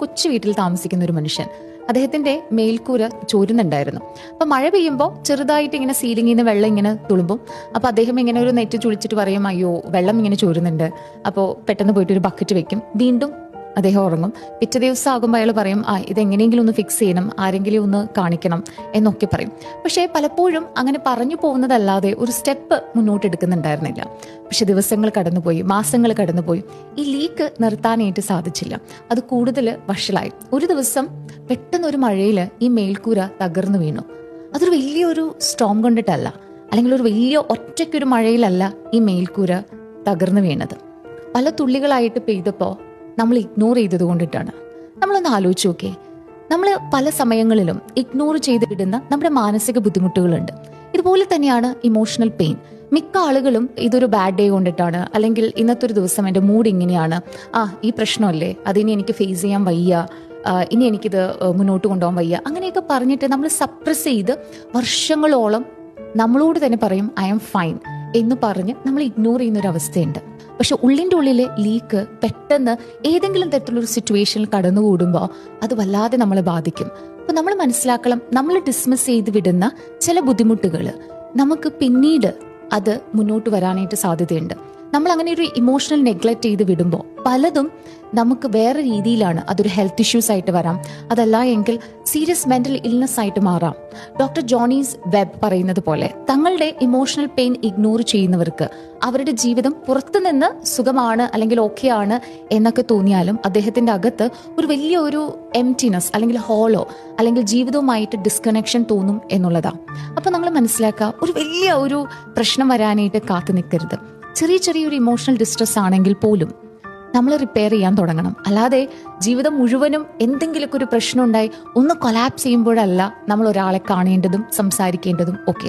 കൊച്ചു വീട്ടിൽ താമസിക്കുന്ന ഒരു മനുഷ്യൻ. അദ്ദേഹത്തിന്റെ മേൽക്കൂര ചോരുന്നുണ്ടായിരുന്നു. അപ്പൊ മഴ പെയ്യുമ്പോൾ ചെറുതായിട്ട് ഇങ്ങനെ സീലിംഗിൽ നിന്ന് വെള്ളം ഇങ്ങനെ തുളുമ്പും. അപ്പൊ അദ്ദേഹം ഇങ്ങനെ ഒരു നെറ്റ് ചുളിച്ചിട്ട് പറയും, അയ്യോ വെള്ളം ഇങ്ങനെ ചോരുന്നുണ്ട്. അപ്പോൾ പെട്ടെന്ന് പോയിട്ട് ഒരു ബക്കറ്റ് വെക്കും, വീണ്ടും അദ്ദേഹം ഉറങ്ങും. പിറ്റേ ദിവസം ആകുമ്പോൾ അയാൾ പറയും, ഇതെങ്ങനെയെങ്കിലും ഒന്ന് ഫിക്സ് ചെയ്യണം, ആരെങ്കിലും ഒന്ന് കാണിക്കണം എന്നൊക്കെ പറയും. പക്ഷേ പലപ്പോഴും അങ്ങനെ പറഞ്ഞു പോകുന്നതല്ലാതെ ഒരു സ്റ്റെപ്പ് മുന്നോട്ട് എടുക്കുന്നുണ്ടായിരുന്നില്ല. പക്ഷെ ദിവസങ്ങൾ കടന്നുപോയി, മാസങ്ങൾ കടന്നുപോയി, ഈ ലീക്ക് നിർത്താനായിട്ട് സാധിച്ചില്ല. അത് കൂടുതൽ വഷളായി. ഒരു ദിവസം പെട്ടെന്ന് ഒരു മഴയിൽ ഈ മേൽക്കൂര തകർന്നു വീണു. അതൊരു വലിയൊരു സ്റ്റോം കൊണ്ടിട്ടല്ല, അല്ലെങ്കിൽ ഒരു വലിയ ഒറ്റയ്ക്കൊരു മഴയിലല്ല ഈ മേൽക്കൂര തകർന്നു വീണത്. പല തുള്ളികളായിട്ട് പെയ്തപ്പോൾ നമ്മൾ ഇഗ്നോർ ചെയ്തത് കൊണ്ടിട്ടാണ്. നമ്മളൊന്ന് ആലോചിച്ച് നോക്കേ, നമ്മൾ പല സമയങ്ങളിലും ഇഗ്നോർ ചെയ്ത് വിടുന്ന നമ്മുടെ മാനസിക ബുദ്ധിമുട്ടുകളുണ്ട്. ഇതുപോലെ തന്നെയാണ് ഇമോഷണൽ പെയിൻ. മിക്ക ആളുകളും ഇതൊരു ബാഡ് ഡേ കൊണ്ടിട്ടാണ്, അല്ലെങ്കിൽ ഇന്നത്തെ ഒരു ദിവസം എൻ്റെ മൂഡ് ഇങ്ങനെയാണ്, ഈ പ്രശ്നമല്ലേ, അതിനി എനിക്ക് ഫേസ് ചെയ്യാൻ വയ്യ, ഇനി എനിക്കിത് മുന്നോട്ട് കൊണ്ടുപോകാൻ വയ്യ, അങ്ങനെയൊക്കെ പറഞ്ഞിട്ട് നമ്മൾ സപ്രസ് ചെയ്ത് വർഷങ്ങളോളം നമ്മളോട് തന്നെ പറയും ഐ ആം ഫൈൻ എന്ന് പറഞ്ഞ് നമ്മൾ ഇഗ്നോർ ചെയ്യുന്നൊരവസ്ഥയുണ്ട്. പക്ഷെ ഉള്ളിൻ്റെ ഉള്ളിലെ ലീക്ക് പെട്ടെന്ന് ഏതെങ്കിലും തരത്തിലൊരു സിറ്റുവേഷനിൽ കടന്നുകൂടുമ്പോൾ അത് വല്ലാതെ നമ്മളെ ബാധിക്കും. അപ്പൊ നമ്മൾ മനസ്സിലാക്കണം, നമ്മൾ ഡിസ്മിസ് ചെയ്ത് വിടുന്ന ചില ബുദ്ധിമുട്ടുകൾ നമുക്ക് പിന്നീട് അത് മുന്നോട്ട് വരാനായിട്ട് സാധ്യതയുണ്ട്. നമ്മൾ അങ്ങനെ ഒരു ഇമോഷണൽ നെഗ്ലക്ട് ചെയ്ത് വിടുമ്പോൾ പലതും നമുക്ക് വേറെ രീതിയിലാണ് അതൊരു ഹെൽത്ത് ഇഷ്യൂസ് ആയിട്ട് വരാം, അതല്ല എങ്കിൽ സീരിയസ് മെന്റൽ ഇൽനെസ് ആയിട്ട് മാറാം. ഡോക്ടർ ജോണീസ് വെബ് പറയുന്നത് പോലെ തങ്ങളുടെ ഇമോഷണൽ പെയിൻ ഇഗ്നോർ ചെയ്യുന്നവർക്ക് അവരുടെ ജീവിതം പുറത്തുനിന്ന് സുഖമാണ് അല്ലെങ്കിൽ ഓക്കെ ആണ് എന്നൊക്കെ തോന്നിയാലും അദ്ദേഹത്തിന്റെ അകത്ത് ഒരു വലിയ ഒരു എംപ്റ്റിനെസ് അല്ലെങ്കിൽ ഹോളോ അല്ലെങ്കിൽ ജീവിതവുമായിട്ട് ഡിസ്കണക്ഷൻ തോന്നും എന്നുള്ളതാണ്. അപ്പൊ നമ്മൾ മനസ്സിലാക്കുക, ഒരു വലിയ ഒരു പ്രശ്നം വരാനായിട്ട് കാത്തു നിൽക്കരുത്. ചെറിയൊരു ഇമോഷണൽ ഡിസ്ട്രെസ് ആണെങ്കിൽ പോലും നമ്മൾ റിപ്പയർ ചെയ്യാൻ തുടങ്ങണം. അല്ലാതെ ജീവിതം മുഴുവനും എന്തെങ്കിലുമൊക്കെ ഒരു പ്രശ്നം ഉണ്ടായി ഒന്ന് കൊലാപ്സ് ചെയ്യുമ്പോഴല്ല നമ്മൾ ഒരാളെ കാണേണ്ടതും സംസാരിക്കേണ്ടതും ഒക്കെ.